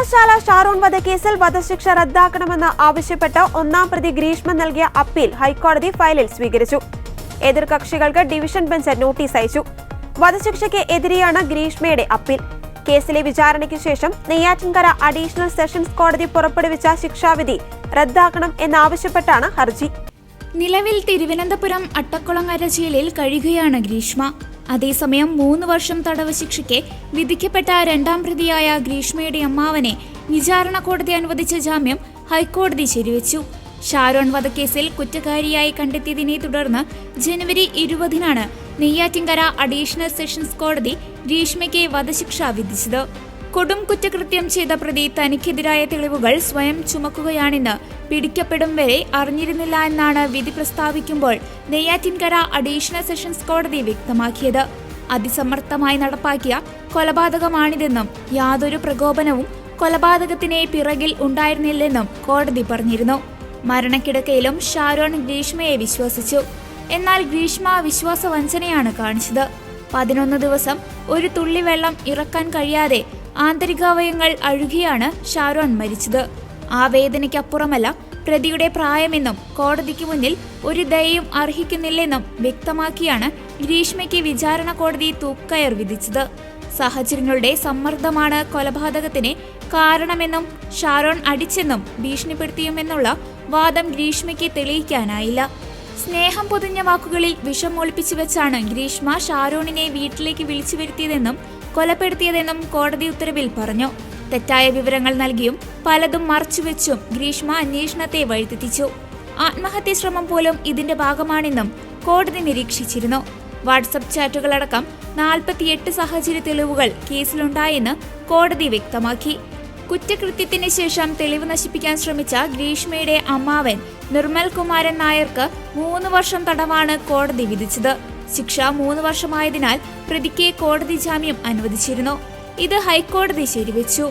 പാറശാല ഷാരോൺ വധക്കേസിൽ വധശിക്ഷ റദ്ദാക്കണമെന്ന് ആവശ്യപ്പെട്ട് ഒന്നാം പ്രതി ഗ്രീഷ്മ നൽകിയ അപ്പീൽ ഹൈക്കോടതി ഫയലിൽ സ്വീകരിച്ചു. എതിർകക്ഷികൾക്ക് ഡിവിഷൻ ബെഞ്ച് നോട്ടീസ് അയച്ചു. വധശിക്ഷയ്ക്ക് എതിരെയാണ് ഗ്രീഷ്മയുടെ അപ്പീൽ. കേസിലെ വിചാരണയ്ക്ക് ശേഷം നെയ്യാറ്റിൻകര അഡീഷണൽ സെഷൻസ് കോടതി പുറപ്പെടുവിച്ച ശിക്ഷാവിധി റദ്ദാക്കണം എന്നാവശ്യപ്പെട്ടാണ് ഹർജി. നിലവിൽ തിരുവനന്തപുരം അട്ടക്കുളങ്ങര ജയിലിൽ കഴിയുകയാണ് ഗ്രീഷ്മ. അതേസമയം 3 വർഷം തടവ് ശിക്ഷയ്ക്ക് വിധിക്കപ്പെട്ട രണ്ടാം പ്രതിയായ ഗ്രീഷ്മയുടെ അമ്മാവനെ വിചാരണ കോടതി അനുവദിച്ച ജാമ്യം ഹൈക്കോടതി ശരിവെച്ചു. ഷാരോൺ വധക്കേസിൽ കുറ്റക്കാരിയായി കണ്ടെത്തിയതിനെ തുടർന്ന് ജനുവരി 20-നാണ് നെയ്യാറ്റിൻകര അഡീഷണൽ സെഷൻസ് കോടതി ഗ്രീഷ്മയ്ക്ക് വധശിക്ഷ വിധിച്ചത്. കൊടും കുറ്റകൃത്യം ചെയ്ത പ്രതി തനിക്കെതിരായ തെളിവുകൾ സ്വയം ചുമക്കുകയാണെന്ന് പിടിക്കപ്പെടും വരെ അറിഞ്ഞിരുന്നില്ല എന്നാണ് വിധി പ്രസ്താവിക്കുമ്പോൾ നെയ്യാറ്റിൻകര അഡീഷണൽ സെഷൻസ് കോടതി വ്യക്തമാക്കിയത്. അതിസമർത്ഥമായി നടപ്പാക്കിയ കൊലപാതകമാണിതെന്നും യാതൊരു പ്രകോപനവും കൊലപാതകത്തിന് പിറകിൽ ഉണ്ടായിരുന്നില്ലെന്നും കോടതി പറഞ്ഞിരുന്നു. മരണക്കിടക്കയിലും ഷാരോൺ ഗ്രീഷ്മയെ വിശ്വസിച്ചു. എന്നാൽ ഗ്രീഷ്മ വിശ്വാസവഞ്ചനയാണ് കാണിച്ചത്. 11 ദിവസം ഒരു തുള്ളി വെള്ളം ഇറക്കാൻ കഴിയാതെ ആന്തരികാവയവങ്ങൾ അഴുകിയാണ് ഷാരോൺ മരിച്ചത്. ആ വേദനയ്ക്കപ്പുറമല്ല പ്രതിയുടെ പ്രായമെന്നും കോടതിക്ക് മുന്നിൽ ഒരു ദയയും അർഹിക്കുന്നില്ലെന്നും വ്യക്തമാക്കിയാണ് ഗ്രീഷ്മയ്ക്ക് വിചാരണ കോടതി തൂക്കുകയർ വിധിച്ചത്. സാഹചര്യങ്ങളുടെ സമ്മർദ്ദമാണ് കൊലപാതകത്തിന് കാരണമെന്നും ഷാരോൺ അടിച്ചെന്നും ഭീഷണിപ്പെടുത്തിയുമെന്നുള്ള വാദം ഗ്രീഷ്മയ്ക്ക് തെളിയിക്കാനായില്ല. സ്നേഹം പൊതിഞ്ഞ വാക്കുകളിൽ വിഷം ഒളിപ്പിച്ചു വെച്ചാണ് ഗ്രീഷ്മ ഷാരോണിനെ വീട്ടിലേക്ക് വിളിച്ചു വരുത്തിയതെന്നും കൊലപ്പെടുത്തിയതെന്നും കോടതി ഉത്തരവിൽ പറഞ്ഞു. തെറ്റായ വിവരങ്ങൾ നൽകിയും പലതും മറച്ചുവെച്ചും ഗ്രീഷ്മ അന്വേഷണത്തെ വഴിതെറ്റിച്ചു. ആത്മഹത്യ ശ്രമം പോലും ഇതിന്റെ ഭാഗമാണെന്നും കോടതി നിരീക്ഷിച്ചിരുന്നു. വാട്സപ്പ് ചാറ്റുകളടക്കം 48 സാഹചര്യ തെളിവുകൾ കേസിലുണ്ടായെന്ന് കോടതി വ്യക്തമാക്കി. കുറ്റകൃത്യത്തിന് ശേഷം തെളിവ് നശിപ്പിക്കാൻ ശ്രമിച്ച ഗ്രീഷ്മയുടെ അമ്മാവൻ നിർമ്മൽ കുമാരൻ നായർക്ക് 3 വർഷം തടവാണ് കോടതി വിധിച്ചത്. ശിക്ഷ 3 വർഷമായതിനാൽ പ്രതിക്ക് കോടതി ജാമ്യം അനുവദിച്ചിരുന്നു. ഇത് ഹൈക്കോടതി ശരിവെച്ചു.